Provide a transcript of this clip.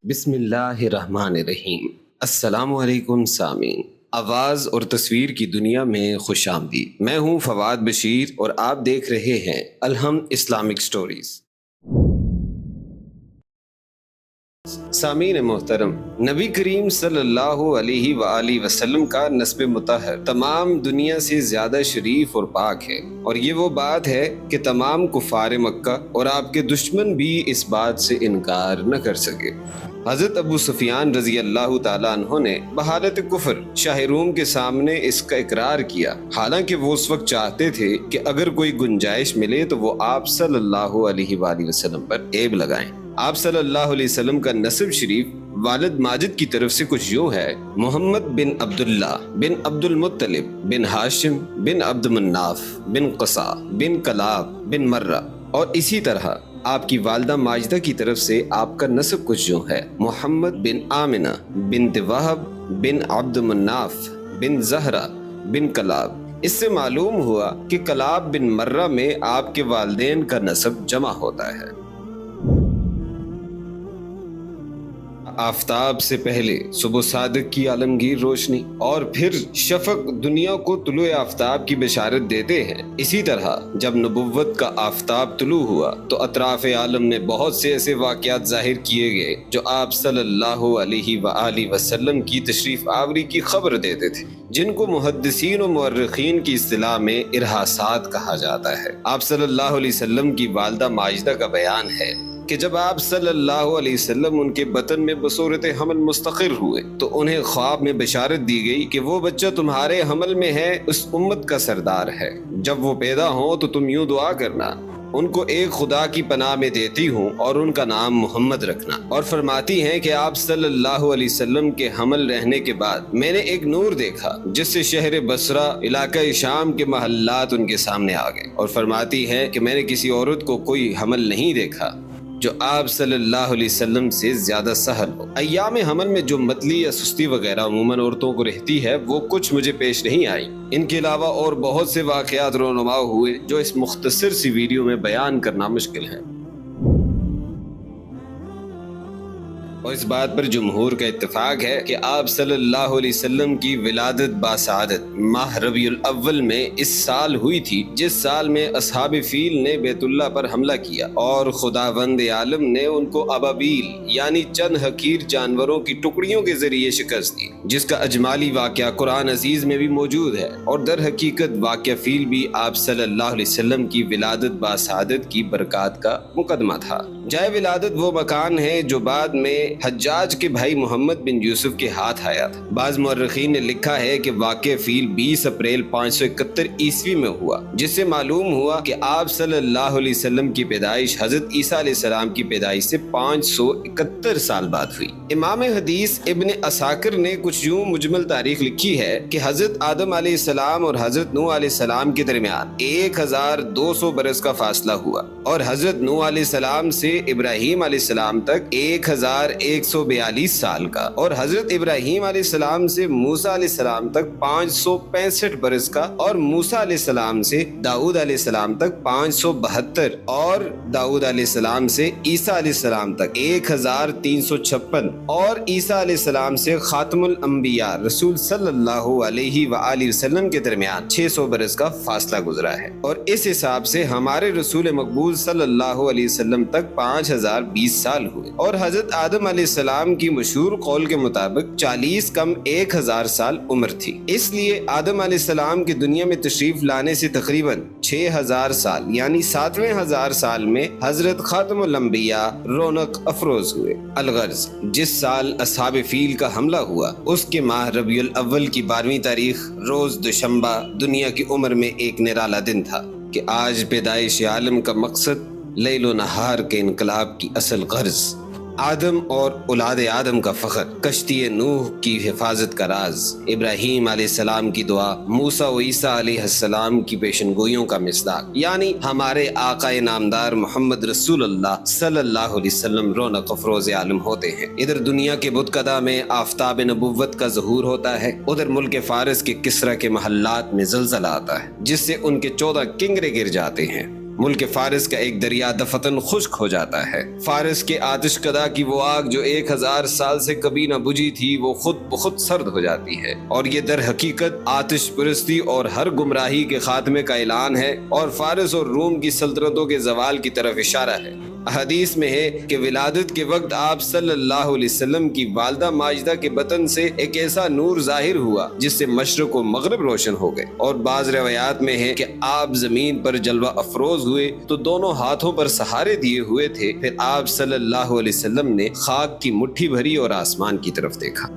بسم اللہ الرحمن الرحیم۔ السلام علیکم سامعین، آواز اور تصویر کی دنیا میں خوش آمدید۔ میں ہوں فواد بشیر اور آپ دیکھ رہے ہیں الحمد اسلامک سٹوریز۔ سامعین محترم، نبی کریم صلی اللہ علیہ وآلہ وسلم کا نسب مطہر تمام دنیا سے زیادہ شریف اور پاک ہے، اور یہ وہ بات ہے کہ تمام کفار مکہ اور آپ کے دشمن بھی اس بات سے انکار نہ کر سکے۔ حضرت ابو سفیان رضی اللہ تعالیٰ عنہ نے بحالت کفر شاہ روم کے سامنے اس کا اقرار کیا، حالانکہ وہ اس وقت چاہتے تھے کہ اگر کوئی گنجائش ملے تو وہ آپ صلی اللہ علیہ وآلہ وسلم پر عیب لگائیں۔ آپ صلی اللہ علیہ وسلم کا نسب شریف والد ماجد کی طرف سے کچھ یوں ہے: محمد بن عبداللہ بن عبد المطلب بن ہاشم بن عبد مناف بن قصا بن کلاب بن مرہ، اور اسی طرح آپ کی والدہ ماجدہ کی طرف سے آپ کا نسب کچھ یوں ہے: محمد بن آمنہ بنت وہب بن عبد مناف بن زہرہ بن کلاب۔ اس سے معلوم ہوا کہ کلاب بن مرہ میں آپ کے والدین کا نسب جمع ہوتا ہے۔ آفتاب سے پہلے صبح صادق کی عالمگیر روشنی اور پھر شفق دنیا کو طلوع آفتاب کی بشارت دیتے ہیں۔ اسی طرح جب نبوت کا آفتاب طلوع ہوا تو اطراف عالم میں بہت سے ایسے واقعات ظاہر کیے گئے جو آپ صلی اللہ علیہ وآلہ وسلم کی تشریف آوری کی خبر دیتے تھے، جن کو محدثین و مورخین کی اصطلاح میں ارہاسات کہا جاتا ہے۔ آپ صلی اللہ علیہ وسلم کی والدہ ماجدہ کا بیان ہے کہ جب آپ صلی اللہ علیہ وسلم ان کے بطن میں بصورت حمل مستقر ہوئے تو انہیں خواب میں بشارت دی گئی کہ وہ بچہ تمہارے حمل میں ہے، اس امت کا سردار ہے۔ جب وہ پیدا ہو تو تم یوں دعا کرنا: ان کو ایک خدا کی پناہ میں دیتی ہوں اور ان کا نام محمد رکھنا۔ اور فرماتی ہیں کہ آپ صلی اللہ علیہ وسلم کے حمل رہنے کے بعد میں نے ایک نور دیکھا جس سے شہر بصرہ، علاقہ شام کے محلات ان کے سامنے آ گئے، اور فرماتی ہے کہ میں نے کسی عورت کو کوئی حمل نہیں دیکھا جو آپ صلی اللہ علیہ وسلم سے زیادہ سہل ہو۔ ایام حمل میں جو متلی یا سستی وغیرہ عموماً عورتوں کو رہتی ہے وہ کچھ مجھے پیش نہیں آئی۔ ان کے علاوہ اور بہت سے واقعات رونما ہوئے جو اس مختصر سی ویڈیو میں بیان کرنا مشکل ہے، اور اس بات پر جمہور کا اتفاق ہے کہ آپ صلی اللہ علیہ وسلم کی ولادت باسعادت ماہ ربیع الاول میں اس سال ہوئی تھی جس سال میں اصحاب فیل نے بیت اللہ پر حملہ کیا اور خداوند عالم نے ان کو ابابیل یعنی چند حقیر جانوروں کی ٹکڑیوں کے ذریعے شکست دی، جس کا اجمالی واقعہ قرآن عزیز میں بھی موجود ہے، اور در حقیقت واقعہ فیل بھی آپ صلی اللہ علیہ وسلم کی ولادت باسعادت کی برکات کا مقدمہ تھا۔ جائے ولادت وہ مکان ہے جو بعد میں حجاج کے بھائی محمد بن یوسف کے ہاتھ آیا تھا۔ بعض مورخین نے لکھا ہے کہ واقعہ فیل 20 اپریل 571 عیسوی میں ہوا، جس سے معلوم ہوا کہ آپ صلی اللہ علیہ وسلم کی پیدائش حضرت عیسیٰ علیہ السلام کی پیدائش سے 571 سال بعد ہوئی۔ امام حدیث ابن عساکر نے کچھ یوں مجمل تاریخ لکھی ہے کہ حضرت آدم علیہ السلام اور حضرت نوح علیہ السلام کے درمیان 1200 برس کا فاصلہ ہوا، اور حضرت نوح علیہ السلام سے ابراہیم علیہ السلام تک 1142 سال کا، اور حضرت ابراہیم علیہ السلام سے موسیٰ علیہ السلام تک 565 برس کا، اور موسیٰ علیہ السلام سے داؤد علیہ السلام تک 572، اور داؤد علیہ السلام سے عیسیٰ علیہ السلام تک 1356، اور عیسیٰ علیہ السلام سے خاتم الانبیاء رسول صلی اللہ علیہ وآلہ وسلم کے درمیان 600 برس کا فاصلہ گزرا ہے، اور اس حساب سے ہمارے رسول مقبول صلی اللہ علیہ وسلم تک 5020 سال ہوئے، اور حضرت آدم علیہ السلام کی مشہور قول کے مطابق 40 کم 1000 سال عمر تھی۔ اس لیے آدم علیہ السلام کی دنیا میں تشریف لانے سے تقریباً 6000 سال یعنی 7000 سال میں حضرت خاتم الانبیاء رونق افروز ہوئے۔ الغرض، جس سال اصحاب فیل کا حملہ ہوا اس کے ماہ ربیع الاول کی 12ویں تاریخ روز دوشنبہ دنیا کی عمر میں ایک نرالا دن تھا کہ آج پیدائش عالم کا مقصد لیل و نہار کے انقلاب کی اصل غرض، آدم اور اولاد آدم کا فخر، کشتی نوح کی حفاظت کا راز، ابراہیم علیہ السلام کی دعا، موسیٰ و عیسیٰ علیہ السلام کی پیشن گوئیوں کا مصداق، یعنی ہمارے آقا نامدار محمد رسول اللہ صلی اللہ علیہ وسلم رونق افروز عالم ہوتے ہیں۔ ادھر دنیا کے بتکدہ میں آفتاب نبوت کا ظہور ہوتا ہے، ادھر ملک فارس کے کسرا کے محلات میں زلزلہ آتا ہے جس سے ان کے 14 کنگرے گر جاتے ہیں۔ ملک فارس کا ایک دریا دفتن خشک ہو جاتا ہے۔ فارس کے آتش کدا کی وہ آگ جو 1000 سال سے کبھی نہ بجھی تھی وہ خود بخود سرد ہو جاتی ہے، اور یہ در حقیقت آتش پرستی اور ہر گمراہی کے خاتمے کا اعلان ہے اور فارس اور روم کی سلطنتوں کے زوال کی طرف اشارہ ہے۔ حدیث میں ہے کہ ولادت کے وقت آپ صلی اللہ علیہ وسلم کی والدہ ماجدہ کے بطن سے ایک ایسا نور ظاہر ہوا جس سے مشرق و مغرب روشن ہو گئے، اور بعض روایات میں ہے کہ آپ زمین پر جلوہ افروز ہوئے تو دونوں ہاتھوں پر سہارے دیے ہوئے تھے، پھر آپ صلی اللہ علیہ وسلم نے خاک کی مٹھی بھری اور آسمان کی طرف دیکھا۔